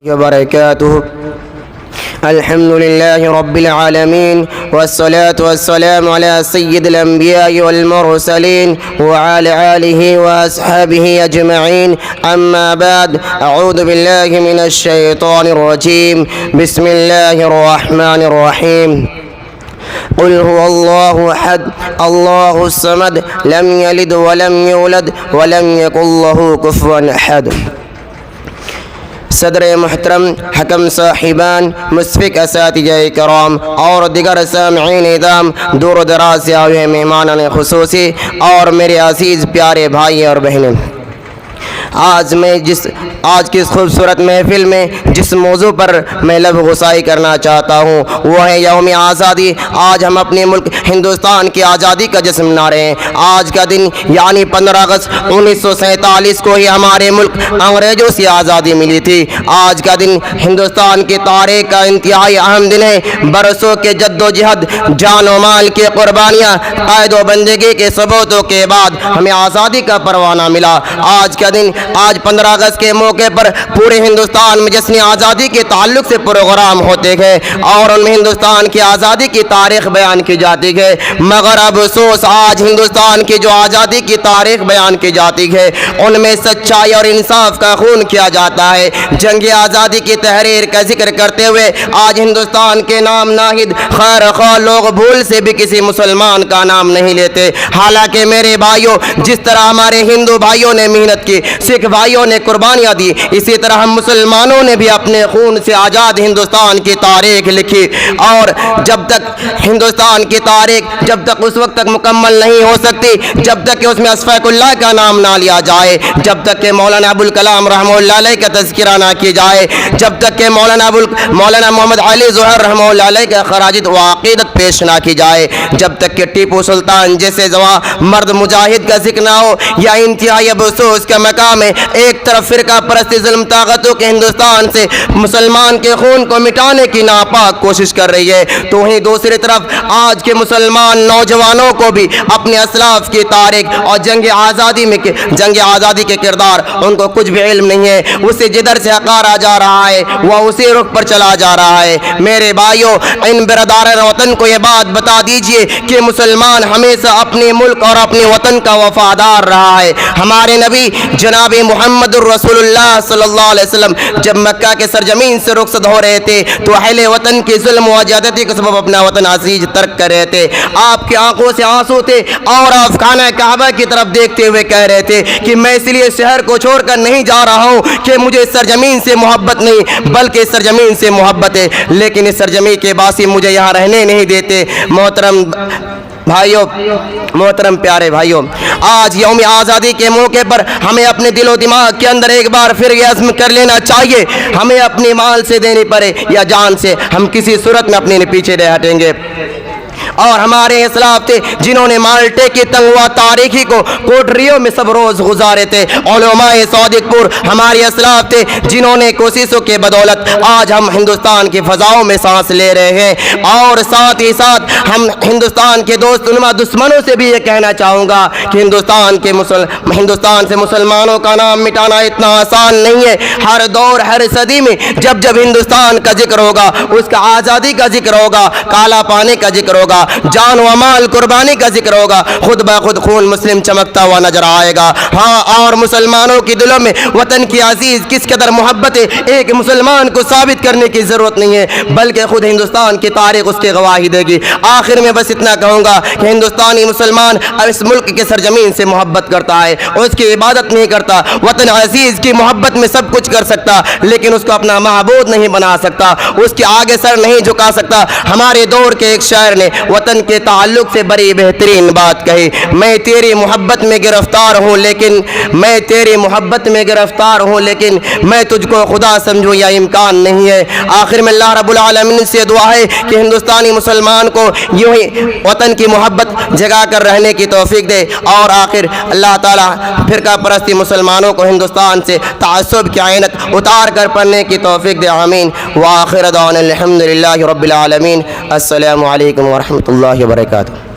وبركاته. الحمد لله رب العالمين، والصلاة والسلام على سيد الأنبياء والمرسلين وعلى آله وأصحابه أجمعين. أما بعد، أعوذ بالله من الشيطان الرجيم. بسم الله الرحمن الرحيم. قل هو الله أحد الله الصمد لم يلد ولم يولد ولم يكن له كفوا أحد. صدر محترم، حکم صاحبان، مشفق اساتذہ کرام اور دیگر سامعین ادام، دور و دراز سے آئے مہمانان خصوصی اور میرے عزیز پیارے بھائی اور بہنیں، آج کی اس خوبصورت محفل میں جس موضوع پر میں لب گسائی کرنا چاہتا ہوں وہ ہے یوم آزادی. آج ہم اپنے ملک ہندوستان کی آزادی کا جشن منا رہے ہیں. آج کا دن یعنی 15 اگست 1947 کو ہی ہمارے ملک انگریزوں سے آزادی ملی تھی. آج کا دن ہندوستان کی تاریخ کا انتہائی اہم دن ہے. برسوں کے جد و جہد، جان و مال کی قربانیاں، قید و بندگی کے ثبوتوں کے بعد ہمیں آزادی کا پروانہ ملا. آج کا دن، آج 15 اگست کے موقع پر پورے ہندوستان میں جشن آزادی کے تعلق سے پروگرام ہوتے ہیں اور ان میں ہندوستان کی آزادی کی تاریخ بیان کی جاتی ہے. مگر اب افسوس، آج ہندوستان کی جو آزادی کی تاریخ بیان کی جاتی ہے ان میں سچائی اور انصاف کا خون کیا جاتا ہے. جنگ آزادی کی تحریر کا ذکر کرتے ہوئے آج ہندوستان کے نام ناہید خیر خواہ لوگ بھول سے بھی کسی مسلمان کا نام نہیں لیتے. حالانکہ میرے بھائیوں، جس طرح ہمارے ہندو بھائیوں نے محنت کی، سکھ بھائیوں نے قربانیاں دی، اسی طرح ہم مسلمانوں نے بھی اپنے خون سے آزاد ہندوستان کی تاریخ لکھی. اور جب تک ہندوستان کی تاریخ جب تک اس وقت تک مکمل نہیں ہو سکتی جب تک کہ اس میں اشفاق اللہ کا نام نہ لیا جائے، جب تک کہ مولانا ابوالکلام رحمہ اللہ علیہ کا تذکرہ نہ کی جائے، جب تک کہ مولانا محمد علی ظہر رحمہ اللہ علیہ کا خراج عقیدت پیش نہ کی جائے، جب تک کہ ٹیپو سلطان جیسے مرد مجاہد کا ذکر نہ ہو. یا انتہائی افسوس کا مقام ہے، ایک طرف فرقہ پرستی ظلم طاقتوں کے ہندوستان سے مسلمان کے خون کو مٹانے کی ناپاک کوشش کر رہی ہے، تو وہیں دوسری طرف آج کے مسلمان نوجوانوں کو بھی اپنے اسلاف کی تاریخ اور جنگ آزادی کے کردار ان کو کچھ بھی علم نہیں ہے. اسے جدھر سے ہکارا جا رہا ہے وہ اسی رخ پر چلا جا رہا ہے. میرے بھائیوں، ان برادران وطن کو یہ بات بتا دیجئے کہ مسلمان ہمیشہ اپنے ملک اور اپنے وطن کا وفادار رہا ہے. ہمارے نبی جناب محمد الرسول اللہ صلی اللہ علیہ وسلم جب مکہ کے سرزمین سے رخصت ہو رہے تھے تو اہل وطن کی ظلم و زیادتی کے سبب اپنا وطن عزیز ترک کر رہے تھے. آپ کی آنکھوں سے آنسو تھے اور آپ خانہ کعبہ کی طرف دیکھتے ہوئے کہہ رہے تھے کہ میں اس لیے شہر کو چھوڑ کر نہیں جا رہا ہوں کہ مجھے اس سرزمین سے محبت نہیں بلکہ اس سرزمین سے محبت ہے، لیکن اس سرزمین کے باسی مجھے یہاں رہنے نہیں دیتے. محترم بھائیوں، محترم پیارے بھائیوں، آج یوم آزادی کے موقع پر ہمیں اپنے دل و دماغ کے اندر ایک بار پھر یہ عزم کر لینا چاہیے، ہمیں اپنی مال سے دینی پڑے یا جان سے، ہم کسی صورت میں اپنے پیچھے نہیں ہٹیں گے. اور ہمارے اسلاف تھے جنہوں نے مالٹے کی تنگوا تاریخی کو کوٹریوں میں سب روز گزارے تھے. علماء صادق پور ہمارے اسلاف تھے جنہوں نے کوششوں کے بدولت آج ہم ہندوستان کی فضاؤں میں سانس لے رہے ہیں. اور ساتھ ہی ساتھ ہم ہندوستان کے دوست علماء دشمنوں سے بھی یہ کہنا چاہوں گا کہ ہندوستان سے مسلمانوں کا نام مٹانا اتنا آسان نہیں ہے. ہر دور، ہر صدی میں جب ہندوستان کا ذکر ہوگا، اس کا آزادی کا ذکر ہوگا، کالا پانی کا ذکر ہوگا، جان و مال قربانی کا ذکر ہوگا، خود بخود خون مسلم چمکتا ہوا نظر آئے گا. ہاں، اور مسلمانوں کی دلوں میں وطن کی عزیز کس قدر محبت ہے ایک مسلمان کو ثابت کرنے کی ضرورت نہیں ہے، بلکہ خود ہندوستان کی تاریخ اس کی گواہی دے گی. آخر میں بس اتنا کہوں گا کہ ہندوستانی مسلمان اب اس ملک کے سرزمین سے محبت کرتا ہے، اس کی عبادت نہیں کرتا. وطن عزیز کی محبت میں سب کچھ کر سکتا لیکن اس کو اپنا معبود نہیں بنا سکتا، اس کے آگے سر نہیں جھکا سکتا. ہمارے دور کے ایک شاعر نے وطن کے تعلق سے بڑی بہترین بات کہی، میں تیری محبت میں گرفتار ہوں لیکن میں تجھ کو خدا سمجھوں یا امکان نہیں ہے. آخر میں اللہ رب العالمین سے دعا ہے کہ ہندوستانی مسلمان کو یوں ہی وطن کی محبت جگا کر رہنے کی توفیق دے. اور آخر اللہ تعالیٰ فرقہ پرستی مسلمانوں کو ہندوستان سے تعصب کی عینت اتار کر پڑھنے کی توفیق دے. آمین. وآخر دعوانا الحمدللہ رب العالمین. السلام علیکم ورحمۃ اللہ وبرکاتہ.